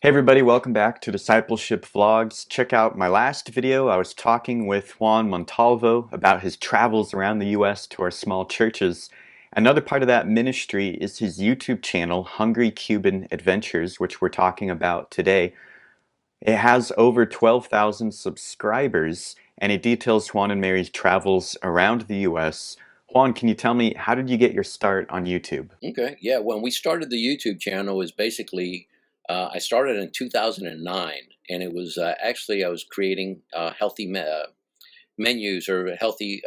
Hey everybody, welcome back to Discipleship Vlogs. Check out my last video. I was talking with Juan Montalvo about his travels around the US to our small churches. Another part of that ministry is his YouTube channel, Hungry Cuban Adventures, which we're talking about today. It has over 12,000 subscribers, and it details Juan and Mary's travels around the US. Juan, can you tell me, how did you get your start on YouTube? Okay. Yeah. When we started the YouTube channel, was basically I started in 2009, and it was actually I was creating healthy menus or healthy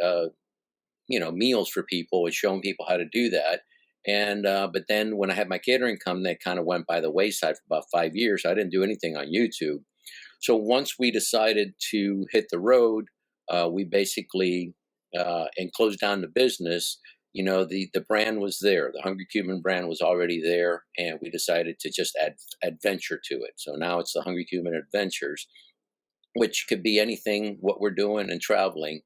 meals for people and showing people how to do that. And but then when I had my catering come, that kind of went by the wayside for about 5 years. I didn't do anything on YouTube. So once we decided to hit the road, we basically and closed down the business. The brand was there. The Hungry Cuban brand was already there, and we decided to just add adventure to it. So now it's the Hungry Cuban Adventures, which could be anything what we're doing and traveling.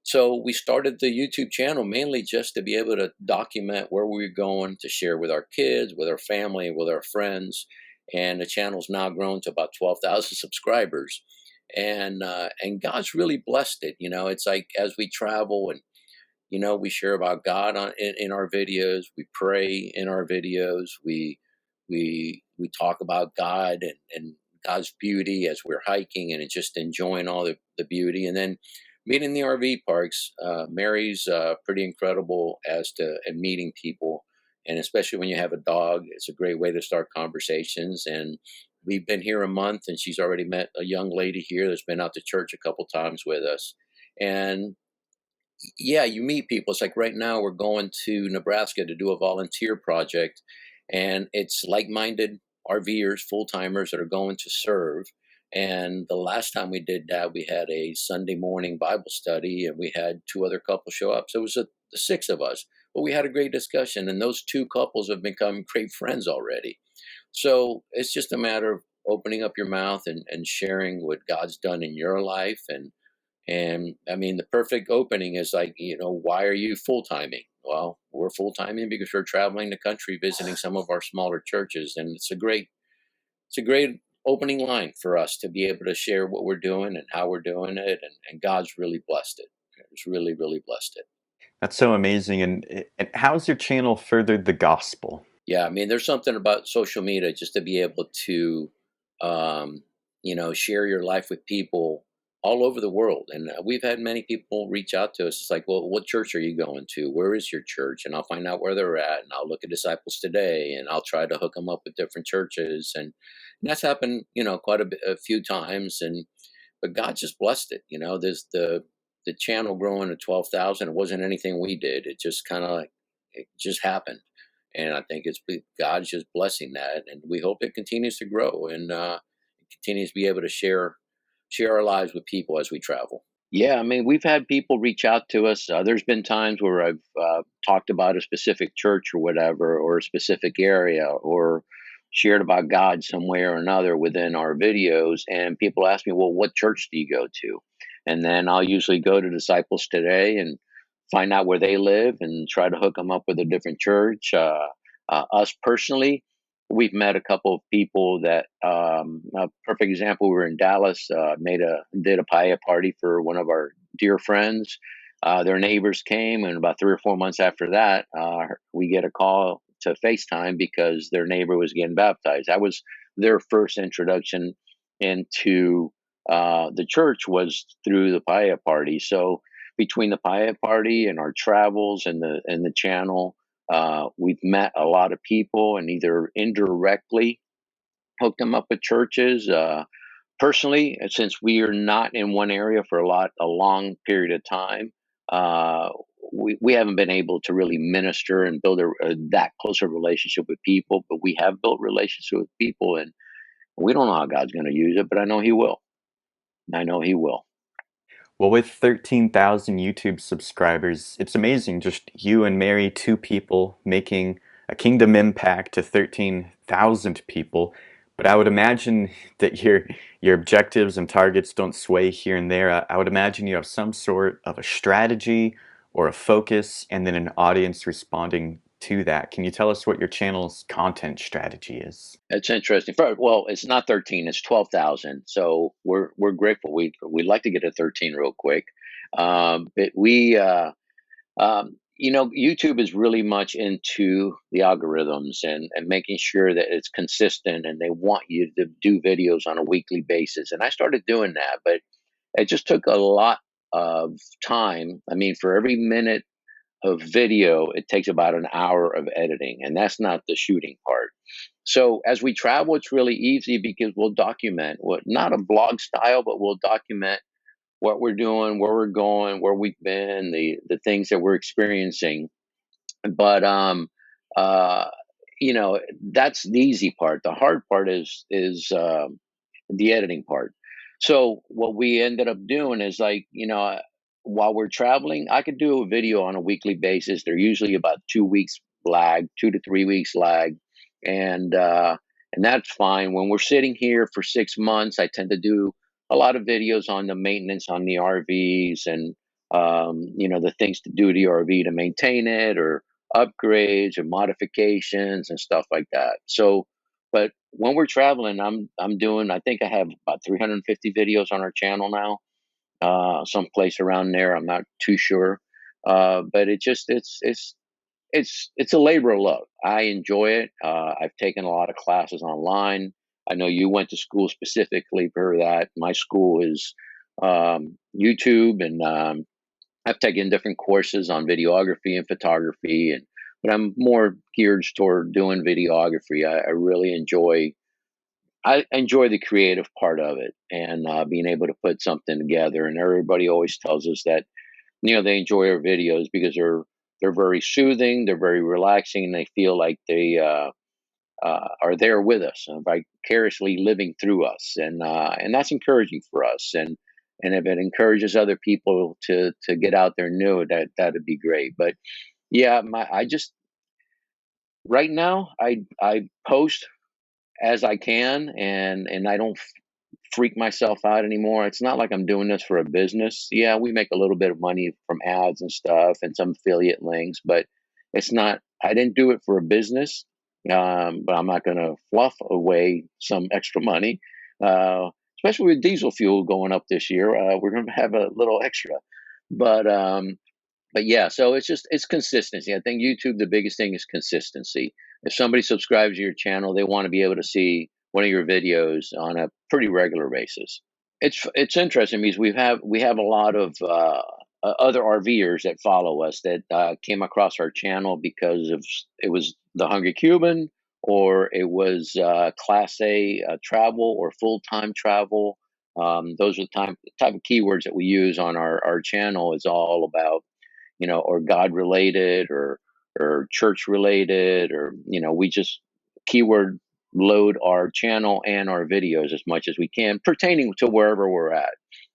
So we started the YouTube channel mainly just to be able to document where we were going, to share with our kids, with our family, with our friends. And the channel's now grown to about 12,000 subscribers. And God's really blessed it. It's like as we travel and we share about God in our videos. We pray in our videos. We talk about God and God's beauty as we're hiking and just enjoying all the beauty. And then meeting the RV parks, Mary's pretty incredible as to and meeting people, and especially when you have a dog, it's a great way to start conversations. And we've been here a month, and she's already met a young lady here that's been out to church a couple times with us. And yeah, you meet people. It's like right now we're going to Nebraska to do a volunteer project, and it's like-minded RVers, full-timers that are going to serve. And the last time we did that, we had a Sunday morning Bible study, and we had two other couples show up. So it was the six of us, but we had a great discussion, and those two couples have become great friends already. So it's just a matter of opening up your mouth and sharing what God's done in your life. And I mean, the perfect opening is like, why are you full timing? Well, we're full timing because we're traveling the country visiting some of our smaller churches, and it's a great opening line for us to be able to share what we're doing and how we're doing it, and God's really blessed it. It's really, really blessed it. That's so amazing. And how's your channel furthered the gospel? Yeah, I mean, there's something about social media just to be able to, share your life with people all over the world. And we've had many people reach out to us. It's like, well, what church are you going to? Where is your church? And I'll find out where they're at, and I'll look at Disciples Today, and I'll try to hook them up with different churches. And that's happened, quite a few times. But God just blessed it. There's the channel growing to 12,000. It wasn't anything we did. It just kind of like it just happened. And I think God's just blessing that, and we hope it continues to grow and continues to be able to share our lives with people as we travel. Yeah, I mean, we've had people reach out to us. There's been times where I've talked about a specific church or whatever, or a specific area, or shared about God some way or another within our videos. And people ask me, well, what church do you go to? And then I'll usually go to Disciples Today and find out where they live and try to hook them up with a different church. Us personally, we've met a couple of people that a perfect example. We were in Dallas, did a paella party for one of our dear friends. Their neighbors came, and about 3 or 4 months after that, we get a call to FaceTime because their neighbor was getting baptized. That was their first introduction into the church, was through the paella party. So between the paella party and our travels and the channel, we've met a lot of people and either indirectly hooked them up with churches. Personally, since we are not in one area for a long period of time, uh, we haven't been able to really minister and build that closer relationship with people. But we have built relationships with people, and we don't know how God's going to use it, but I know He will. I know He will. Well, with 13,000 YouTube subscribers, it's amazing. Just you and Mary, two people, making a kingdom impact to 13,000 people. But I would imagine that your objectives and targets don't sway here and there. I would imagine you have some sort of a strategy or a focus, and then an audience responding to that. Can you tell us what your channel's content strategy is? It's interesting. Well, it's not 13; it's 12,000. So we're grateful. We'd like to get to 13 real quick, but YouTube is really much into the algorithms and making sure that it's consistent, and they want you to do videos on a weekly basis. And I started doing that, but it just took a lot of time. I mean, for every minute of video, it takes about an hour of editing, and that's not the shooting part. So as we travel, it's really easy because we'll document what, not a blog style, but we'll document what we're doing, where we're going, where we've been, the things that we're experiencing. But uh, that's the easy part. The hard part is the editing part. So what we ended up doing is, like, while we're traveling, I could do a video on a weekly basis. They're usually about 2 weeks lag, 2 to 3 weeks lag, and uh, and that's fine. When we're sitting here for 6 months, I tend to do a lot of videos on the maintenance on the RVs, and the things to do to the RV to maintain it, or upgrades or modifications and stuff like that. So, but when we're traveling, I'm doing. I think I have about 350 videos on our channel now, someplace around there. I'm not too sure, but it's a labor of love. I enjoy it. I've taken a lot of classes online. I know you went to school specifically for that. My school is YouTube, and I've taken different courses on videography and photography, but I'm more geared toward doing videography. I really enjoy. I enjoy the creative part of it, and being able to put something together. And everybody always tells us that they enjoy our videos because they're very soothing, they're very relaxing, and they feel like they are there with us, vicariously living through us, and that's encouraging for us. And if it encourages other people to get out there new, that'd be great. But yeah, I just right now I post as I can, and I don't freak myself out anymore. It's not like I'm doing this for a business. Yeah, we make a little bit of money from ads and stuff and some affiliate links, but it's not. I didn't do it for a business, but I'm not going to fluff away some extra money, uh, especially with diesel fuel going up this year. We're going to have a little extra, but yeah, so it's consistency. I think YouTube, the biggest thing is consistency. If somebody subscribes to your channel, they want to be able to see one of your videos on a pretty regular basis. It's interesting because we have a lot of other RVers that follow us that came across our channel because it was the Hungry Cuban, or it was Class A travel, or full time travel. Those are the type of keywords that we use on our channel. Is all about, or God related, or church related, or we just keyword load our channel and our videos as much as we can pertaining to wherever we're at.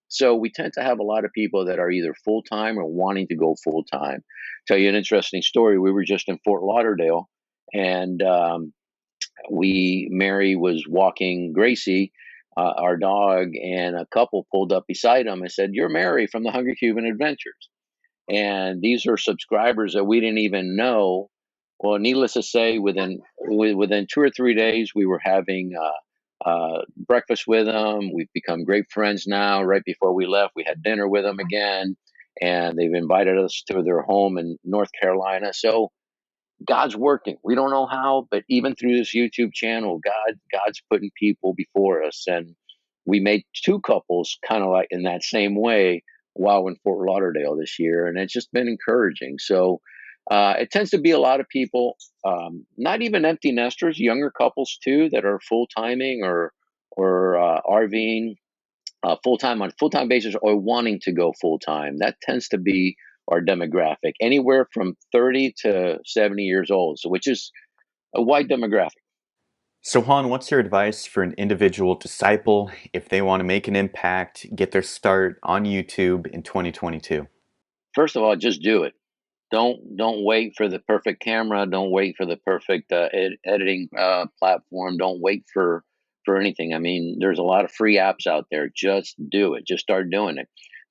So we tend to have a lot of people that are either full time or wanting to go full time. Tell you an interesting story. We were just in Fort Lauderdale, and Mary was walking Gracie, our dog, and a couple pulled up beside him and said, "You're Mary from the Hungry Cuban Adventures." And these are subscribers that we didn't even know. Well, needless to say, within 2 or 3 days, we were having breakfast with them. We've become great friends now. Right before we left, we had dinner with them again, and they've invited us to their home in North Carolina. So God's working. We don't know how, but even through this YouTube channel, God's putting people before us, and we made two couples kind of like in that same way while in Fort Lauderdale this year, and it's just been encouraging. So it tends to be a lot of people, not even empty nesters, younger couples too, that are full timing or RVing full time on full time basis, or wanting to go full time. That tends to be our demographic, anywhere from 30 to 70 years old, so which is a wide demographic. So, Juan, what's your advice for an individual disciple if they want to make an impact, get their start on YouTube in 2022? First of all, just do it. Don't wait for the perfect camera. Don't wait for the perfect editing platform. Don't wait for anything. I mean, there's a lot of free apps out there. Just do it. Just start doing it.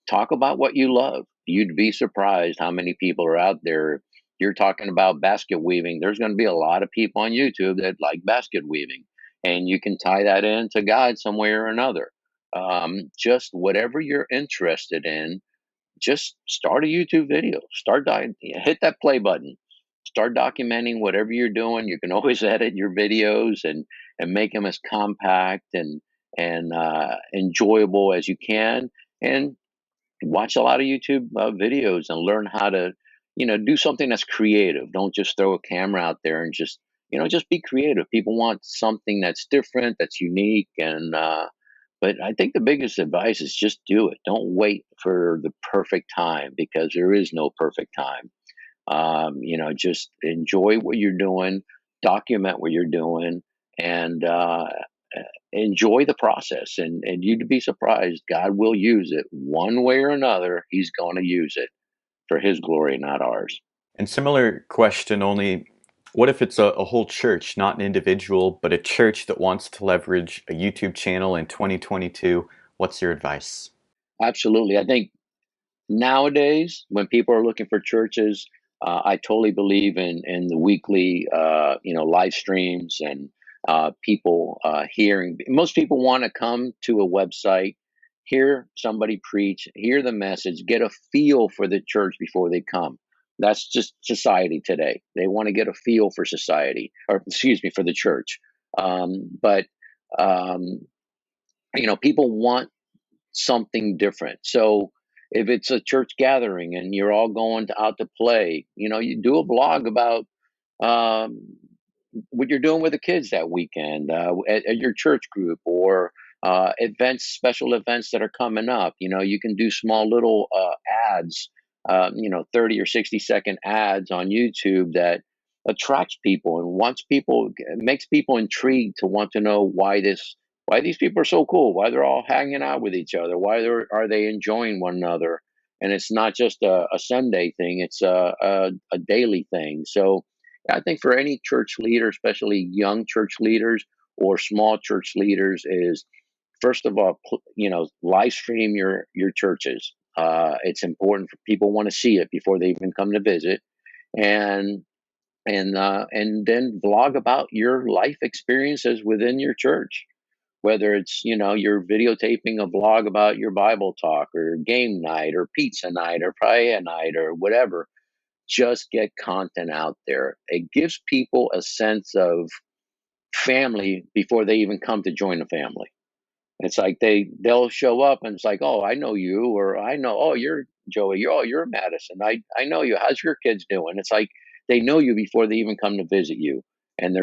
Talk about what you love. You'd be surprised how many people are out there you're talking about basket weaving, there's going to be a lot of people on YouTube that like basket weaving, and you can tie that into God some way or another. Just whatever you're interested in, just start a YouTube video. Hit that play button. Start documenting whatever you're doing. You can always edit your videos and make them as compact and enjoyable as you can. And watch a lot of YouTube videos and learn how to, do something that's creative. Don't just throw a camera out there and just be creative. People want something that's different, that's unique, and but I think the biggest advice is just do it. Don't wait for the perfect time because there is no perfect time. Just enjoy what you're doing, document what you're doing, and enjoy the process. And you'd be surprised, God will use it one way or another. He's going to use it for His glory, not ours. And similar question, only what if it's a whole church, not an individual, but a church that wants to leverage a YouTube channel in 2022? What's your advice? Absolutely. I think nowadays, when people are looking for churches, I totally believe in the weekly, live streams and people hearing. Most people want to come to a website, hear somebody preach, hear the message, get a feel for the church before they come. That's just society today. They want to get a feel for society, or excuse me, for the church. But um, people want something different. So if it's a church gathering and you're all going out to play, you do a vlog about um, what you're doing with the kids that weekend at your church group, or events, special events that are coming up. You can do small little ads, 30 or 60-second ads on YouTube that attracts people and makes people intrigued to want to know why these people are so cool, why they're all hanging out with each other, are they enjoying one another. And it's not just a Sunday thing, it's a daily thing. So I think for any church leader, especially young church leaders or small church leaders, is first of all, live stream your churches. It's important for people want to see it before they even come to visit, and and then vlog about your life experiences within your church. Whether it's you're videotaping a vlog about your Bible talk or game night or pizza night or prayer night or whatever, just get content out there. It gives people a sense of family before they even come to join the family. It's like they'll show up and it's like, oh, I know you, or I know, oh, you're Joey, you're Madison. I know you. How's your kids doing? It's like they know you before they even come to visit you. And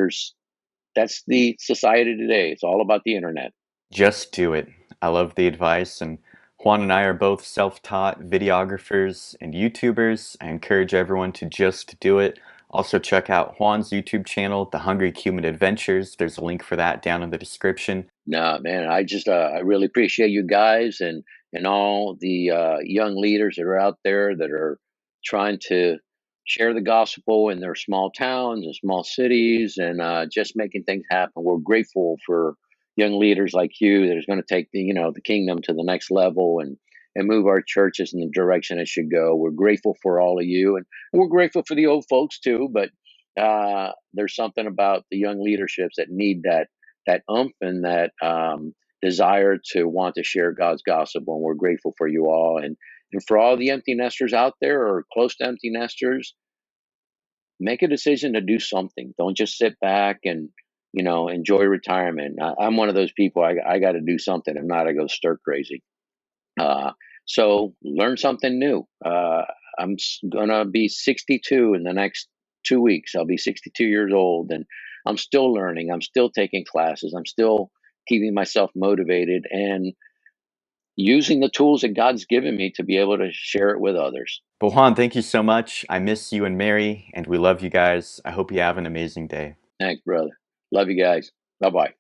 that's the society today. It's all about the internet. Just do it. I love the advice, and Juan and I are both self-taught videographers and YouTubers. I encourage everyone to just do it. Also check out Juan's YouTube channel, The Hungry Cumin Adventures. There's a link for that down in the description. No, man, I really appreciate you guys and all the young leaders that are out there that are trying to share the gospel in their small towns and small cities and just making things happen. We're grateful for young leaders like you that is going to take the kingdom to the next level and move our churches in the direction it should go. We're grateful for all of you, and we're grateful for the old folks too. But there's something about the young leaderships that need that umph and that desire to want to share God's gospel. And we're grateful for you all. And for all the empty nesters out there or close to empty nesters, make a decision to do something. Don't just sit back and, enjoy retirement. I'm one of those people, I got to do something. If not, I go stir crazy. So learn something new. Going to be 62 in the next 2 weeks. I'll be 62 years old, and I'm still learning. I'm still taking classes. I'm still keeping myself motivated and using the tools that God's given me to be able to share it with others. But Juan, thank you so much. I miss you and Mary, and we love you guys. I hope you have an amazing day. Thanks, brother. Love you guys. Bye bye.